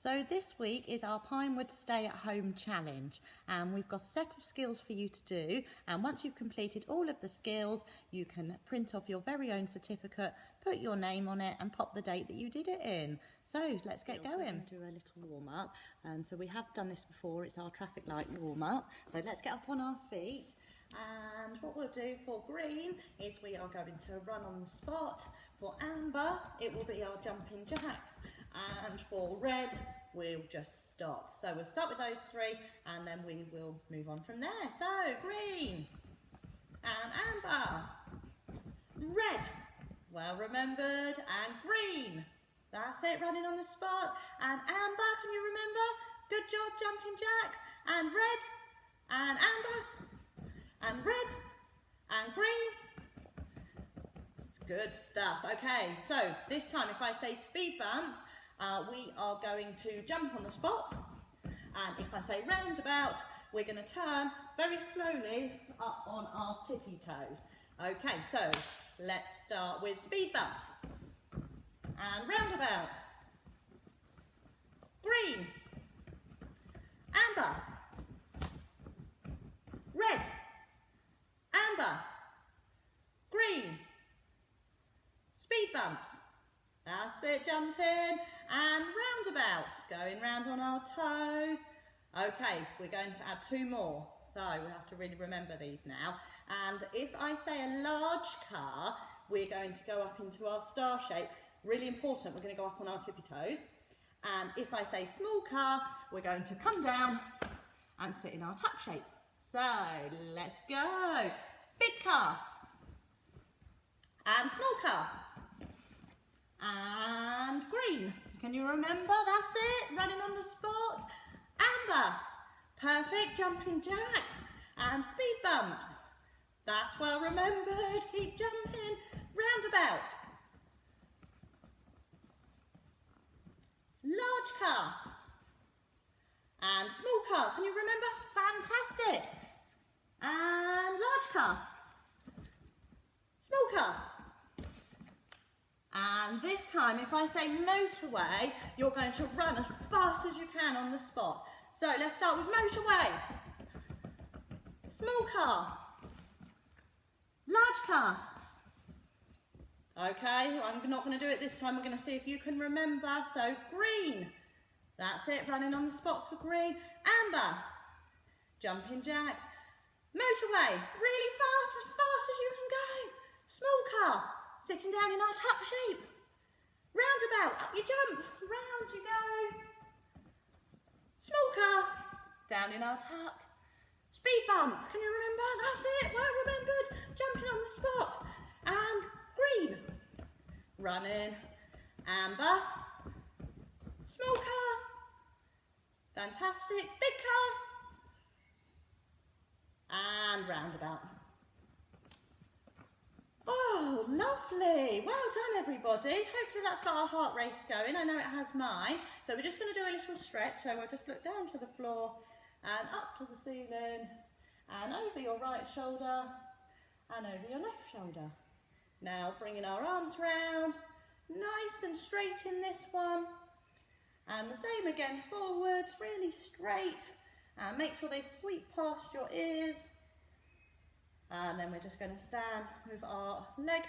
So this week is our Pinewood Stay at Home Challenge, and we've got a set of skills for you to do, and once you've completed all of the skills you can print off your very own certificate, put your name on it and pop the date that you did it in. So let's get going. Do a little warm up. So we have done this before, it's our traffic light warm up. So let's get up on our feet, and what we'll do for green is we are going to run on the spot. For amber it will be our jumping jacks, and for red we'll just stop. So we'll start with those three and then we will move on from there. So green and amber, red, well remembered, and green. That's it, running on the spot. And amber, can you remember? Good job, jumping jacks. And red, and amber, and red, and green. Good stuff. Okay, so this time if I say speed bumps, we are going to jump on the spot, and if I say roundabout, we're going to turn very slowly up on our tippy toes. Okay, so let's start with speed bumps and roundabout. Green, amber, red, amber, green, speed bumps. That's it, jumping, and roundabout, going round on our toes. Okay, we're going to add two more, so we have to really remember these now. And if I say a large car, we're going to go up into our star shape. Really important, we're going to go up on our tippy toes. And if I say small car, we're going to come down and sit in our tuck shape. So let's go. Big car and small car. And green, can you remember? That's it, running on the spot. Amber, perfect, jumping jacks and speed bumps. That's well remembered, keep jumping. Roundabout, large car and small car, can you remember? Fantastic. And large car, small car. And this time, if I say motorway, you're going to run as fast as you can on the spot. So let's start with motorway, small car, large car. Okay, I'm not going to do it this time, we're going to see if you can remember. So green, that's it, running on the spot for green. Amber, jumping jacks. Motorway, really fast as you can go. Small car, sitting down in our tuck shape. Roundabout, up you jump, round you go. Small car, down in our tuck. Speed bumps, can you remember? That's it, well remembered. Jumping on the spot. And green, running. Amber, small car. Fantastic, big car. And roundabout. Oh, lovely. Well done, everybody. Hopefully that's got our heart race going. I know it has mine. So we're just going to do a little stretch. So we'll just look down to the floor and up to the ceiling and over your right shoulder and over your left shoulder. Now bringing our arms round, nice and straight in this one. And the same again, forwards, really straight. And make sure they sweep past your ears. And then we're just going to stand with our legs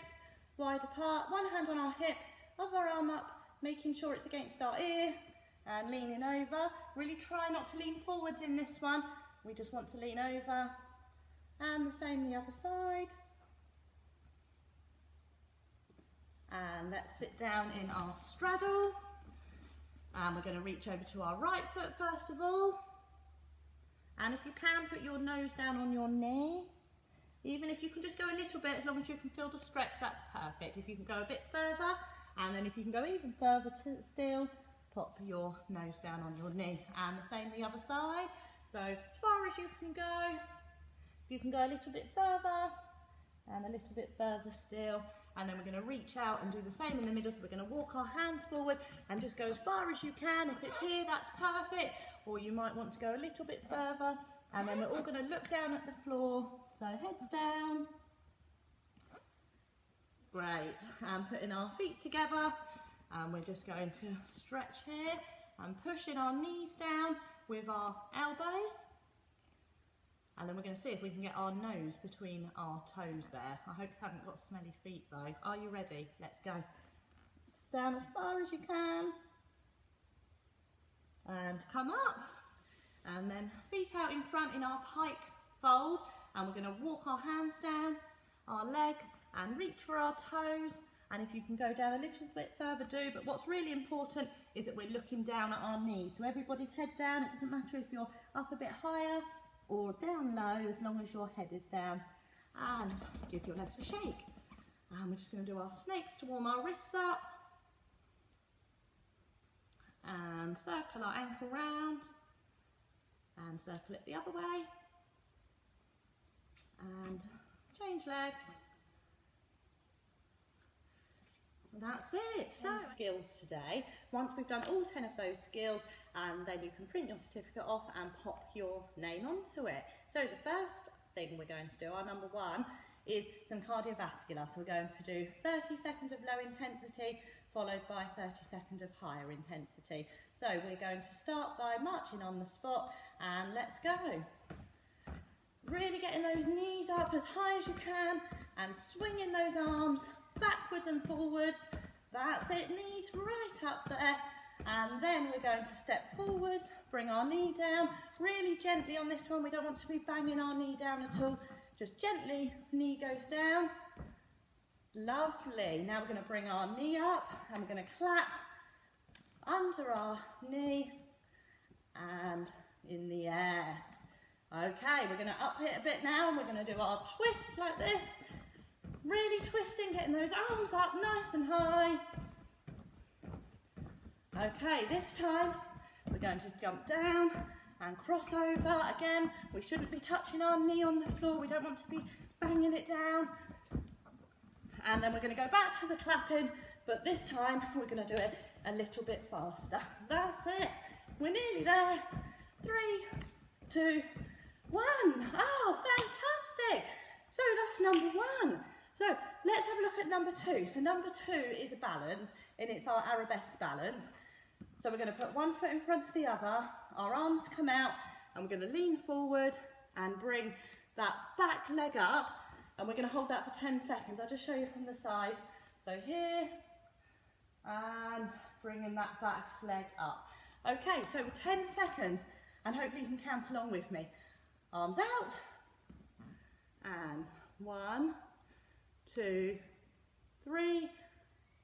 wide apart, one hand on our hip, other arm up, making sure it's against our ear and leaning over. Really try not to lean forwards in this one, we just want to lean over. And the same the other side. And let's sit down in our straddle. And we're going to reach over to our right foot first of all. And if you can, put your nose down on your knee. Even if you can just go a little bit, as long as you can feel the stretch, that's perfect. If you can go a bit further, and then if you can go even further still, pop your nose down on your knee. And the same the other side. So as far as you can go, if you can go a little bit further, and a little bit further still. And then we're going to reach out and do the same in the middle. So we're going to walk our hands forward and just go as far as you can. If it's here, that's perfect. Or you might want to go a little bit further. And then we're all going to look down at the floor. So heads down. Great. And putting our feet together. And we're just going to stretch here. and pushing our knees down with our elbows. And then we're going to see if we can get our nose between our toes there. I hope you haven't got smelly feet though. Are you ready? Let's go. Down as far as you can. And come up. And then feet out in front in our pike fold. And we're going to walk our hands down, our legs, and reach for our toes. And if you can go down a little bit further, do. But what's really important is that we're looking down at our knees. So everybody's head down. It doesn't matter if you're up a bit higher or down low, as long as your head is down. And give your legs a shake. And we're just going to do our snakes to warm our wrists up. And circle our ankle round. And circle it the other way. And change leg. That's it. So skills today. Once we've done all 10 of those skills, and then you can print your certificate off and pop your name onto it. So the first thing we're going to do, our number one, is some cardiovascular. So we're going to do 30 seconds of low intensity, followed by 30 seconds of higher intensity. So we're going to start by marching on the spot, and let's go. Really getting those knees up as high as you can, and swinging those arms backwards and forwards. That's it, knees right up there. And then we're going to step forwards, bring our knee down, really gently on this one. We don't want to be banging our knee down at all. Just gently, knee goes down. Lovely. Now we're going to bring our knee up and we're going to clap under our knee and in the air. Okay, we're going to up it a bit now and we're going to do our twist like this. Really twisting, getting those arms up nice and high. Okay, this time we're going to jump down and cross over again. We shouldn't be touching our knee on the floor. We don't want to be banging it down. And then we're going to go back to the clapping, but this time we're going to do it a little bit faster. That's it. We're nearly there. 3, 2, 1. Oh, fantastic. So that's number one. So let's have a look at number two. So number two is a balance, and it's our arabesque balance. So we're going to put one foot in front of the other, our arms come out, and we're going to lean forward and bring that back leg up, and we're going to hold that for 10 seconds. I'll just show you from the side. So here, and bringing that back leg up. Okay, so 10 seconds, and hopefully you can count along with me. Arms out, and 1, 2, 3,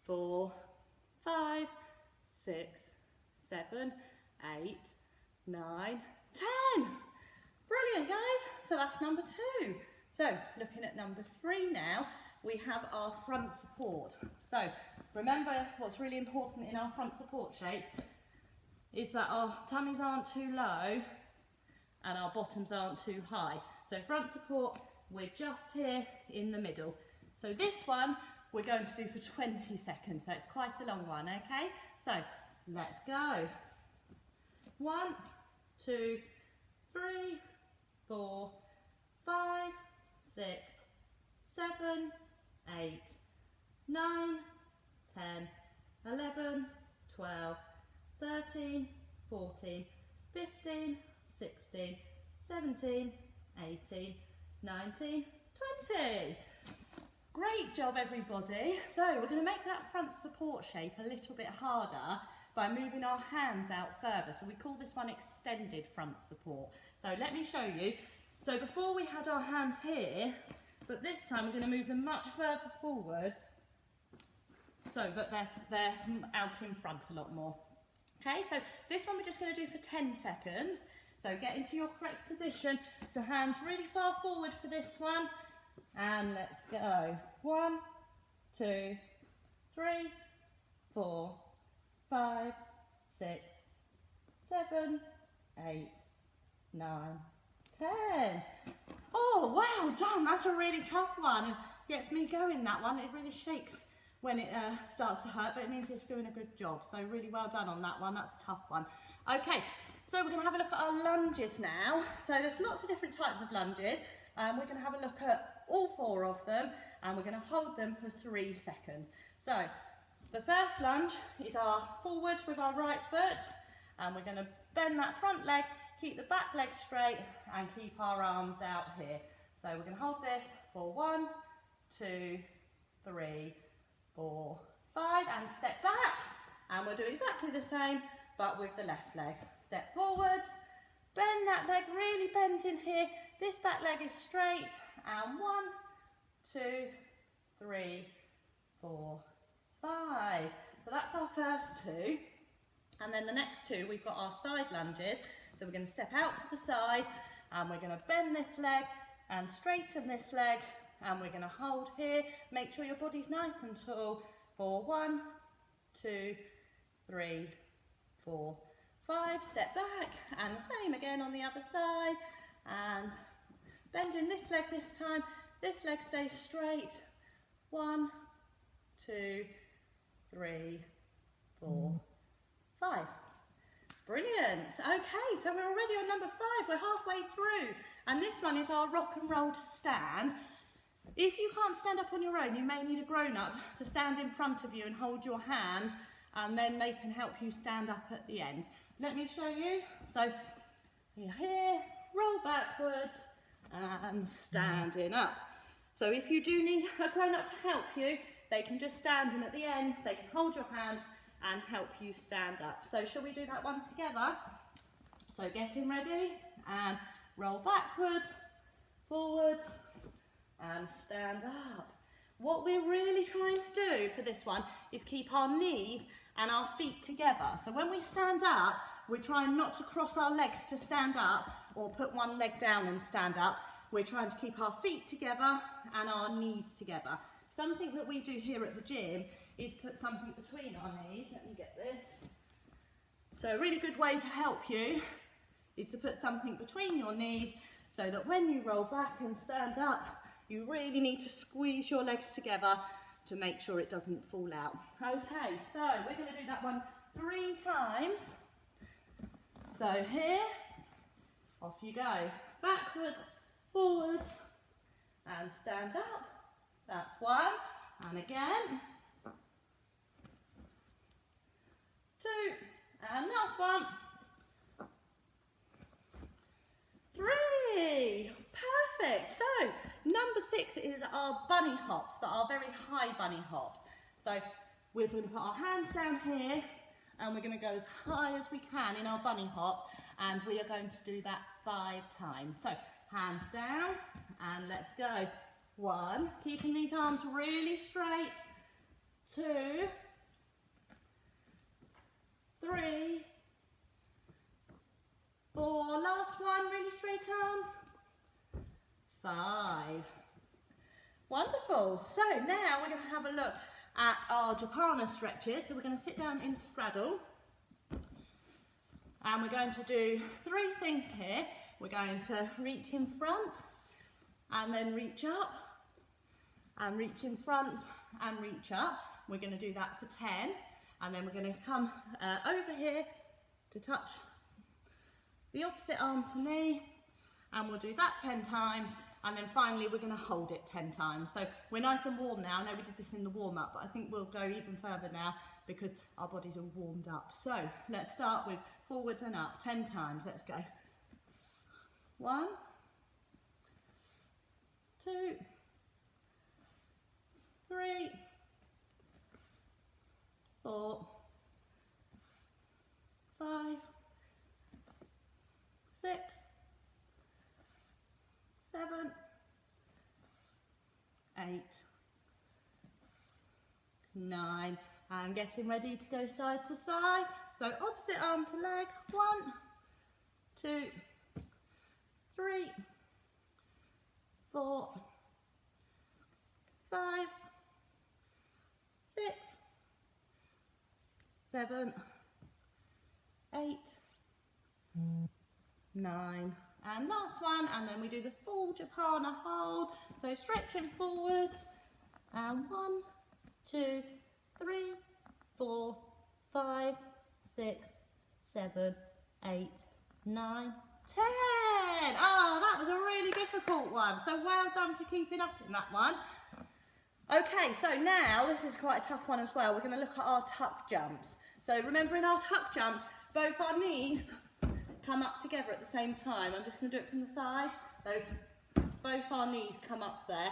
4, 5, 6, 7, 8, 9, 10. Brilliant, guys. So that's number two. So looking at number three now, we have our front support. So remember, what's really important in our front support shape is that our tummies aren't too low and our bottoms aren't too high. So front support, we're just here in the middle. So this one we're going to do for 20 seconds, so it's quite a long one, okay? So let's go. 1, 2, 3, 4, 5, 6, 7, 8, 9, 10, 11, 12, 13, 14, 15, 16, 17, 18, 19, 20. Great job, everybody. So we're going to make that front support shape a little bit harder by moving our hands out further. So we call this one extended front support. So let me show you. So before we had our hands here, but this time we're going to move them much further forward so that they're out in front a lot more. Okay, so this one we're just going to do for 10 seconds. So get into your correct position. So hands really far forward for this one. And let's go. 1, 2, 3, 4, 5, 6, 7, 8, 9, 10. Oh, well done. That's a really tough one. It gets me going, that one. It really shakes when it starts to hurt, but it means it's doing a good job. So really well done on that one. That's a tough one. Okay, so we're going to have a look at our lunges now. So there's lots of different types of lunges. We're going to have a look at all 4 of them, and we're going to hold them for 3 seconds. So the first lunge is our forward with our right foot, and we're going to bend that front leg, keep the back leg straight, and keep our arms out here. So we're going to hold this for 1, 2, 3, 4, 5, and step back. And we'll do exactly the same, but with the left leg. Step forward, bend that leg, really bend in here. This back leg is straight, and 1, 2, 3, 4, 5. So that's our first two. And then the next two, we've got our side lunges. So we're going to step out to the side, and we're going to bend this leg and straighten this leg, and we're going to hold here. Make sure your body's nice and tall for 1, 2, 3, 4, 5. Step back, and the same again on the other side, and bending this leg this time. This leg stays straight. 1, 2, 3, 4, 5. Brilliant. Okay, so we're already on number 5. We're halfway through. And this one is our rock and roll to stand. If you can't stand up on your own, you may need a grown-up to stand in front of you and hold your hand, and then they can help you stand up at the end. Let me show you. So you're here, roll backwards, and standing up. So if you do need a grown-up to help you, they can just stand, and at the end, they can hold your hands and help you stand up. So shall we do that one together? So getting ready, and roll backwards, forwards, and stand up. What we're really trying to do for this one is keep our knees and our feet together. So when we stand up, we're trying not to cross our legs to stand up or put one leg down and stand up. We're trying to keep our feet together and our knees together. Something that we do here at the gym is put something between our knees. Let me get this. So a really good way to help you is to put something between your knees so that when you roll back and stand up, you really need to squeeze your legs together to make sure it doesn't fall out. Okay, so we're going to do that one 3 times. So here, off you go. Backwards, forwards, and stand up. That's 1. And again. 2. And last one. 3. Perfect. So number 6 is our bunny hops, but our very high bunny hops. So we're going to put our hands down here, and we're going to go as high as we can in our bunny hop, and we are going to do that 5 times. So hands down, and let's go. 1, keeping these arms really straight. 2, 3, 4, last one, really straight arms. 5. Wonderful. So now we're going to have a look at our Japana stretches. So we're going to sit down in straddle, and we're going to do 3 things here. We're going to reach in front, and then reach up, and reach in front, and reach up. We're going to do that for 10, and then we're going to come over here to touch the opposite arm to knee, and we'll do that 10 times, and then finally we're going to hold it 10 times. So we're nice and warm now. I know we did this in the warm-up, but I think we'll go even further now because our bodies are warmed up. So let's start with forwards and up 10 times. Let's go. 1, 2, 3, 4, 5, 6, 7, 8, 9, and getting ready to go side to side. So opposite arm to leg. 1, 2, 3, 4, 5, 6, 7, 8, 9, and last one, and then we do the full Japana hold. So stretching forwards, and 1, 2, 3, 4, 5, 6, 7, 8, 9, 10. Oh, that was a really difficult one. So well done for keeping up in that one. Okay, so now this is quite a tough one as well. We're going to look at our tuck jumps. So remember, in our tuck jumps, both our knees come up together at the same time. I'm just going to do it from the side. So both our knees come up there.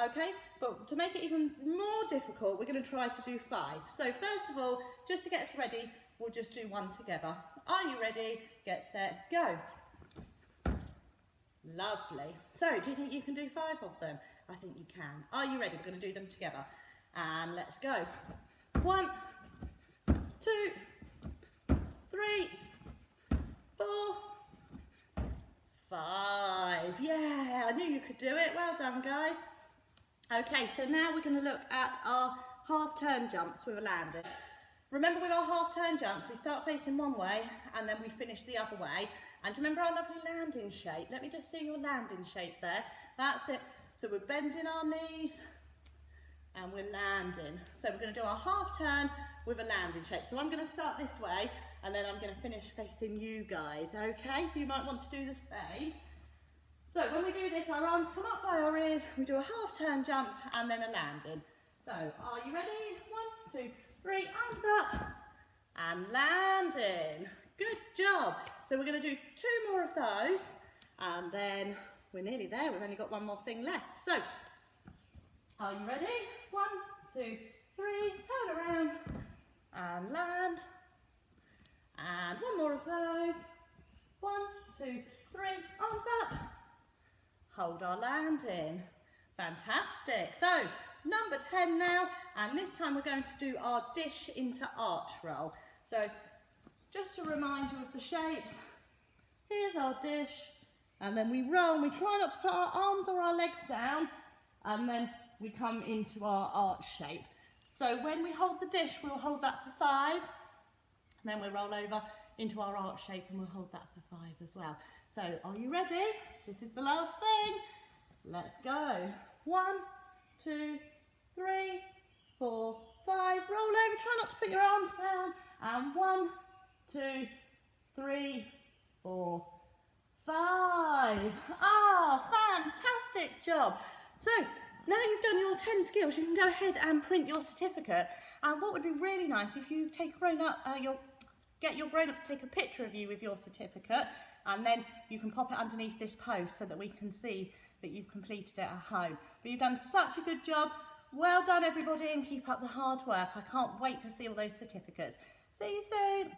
Okay, but to make it even more difficult, we're going to try to do 5. So first of all, just to get us ready, we'll just do 1 together. Are you ready? Get set, go. Lovely. So do you think you can do 5 of them? I think you can. Are you ready? We're going to do them together. And let's go. 1, 2, 3, 4, 5. Yeah, I knew you could do it. Well done, guys. Okay, so now we're going to look at our half turn jumps with a landing. Remember, with our half turn jumps, we start facing one way and then we finish the other way. And remember our lovely landing shape. Let me just see your landing shape there. That's it. So we're bending our knees and we're landing. So we're going to do our half turn with a landing shape. So I'm going to start this way and then I'm going to finish facing you guys. Okay, so you might want to do the same. So when we do this, our arms come up by our ears, we do a half turn jump and then a landing. So are you ready? 1, 2, 3, arms up and landing. Good job. So we're going to do 2 more of those and then we're nearly there. We've only got 1 more thing left. So are you ready? 1, 2, 3, turn around and land. And 1 more of those. 1, 2, 3, arms up. Hold our landing. Fantastic. So number 10 now, and this time we're going to do our dish into arch roll. So just to remind you of the shapes, here's our dish, and then we roll, and we try not to put our arms or our legs down, and then we come into our arch shape. So when we hold the dish, we'll hold that for 5, and then we'll roll over into our arch shape and we'll hold that for 5 as well. So are you ready? This is the last thing. Let's go. 1, 2, 3, 4, 5. Roll over. Try not to put your arms down. And 1, 2, 3, 4, 5. Ah, fantastic job. So now you've done your 10 skills, you can go ahead and print your certificate. And what would be really nice if you take get your grown-up to take a picture of you with your certificate, and then you can pop it underneath this post so that we can see that you've completed it at home. But you've done such a good job. Well done, everybody, and keep up the hard work. I can't wait to see all those certificates. See you soon.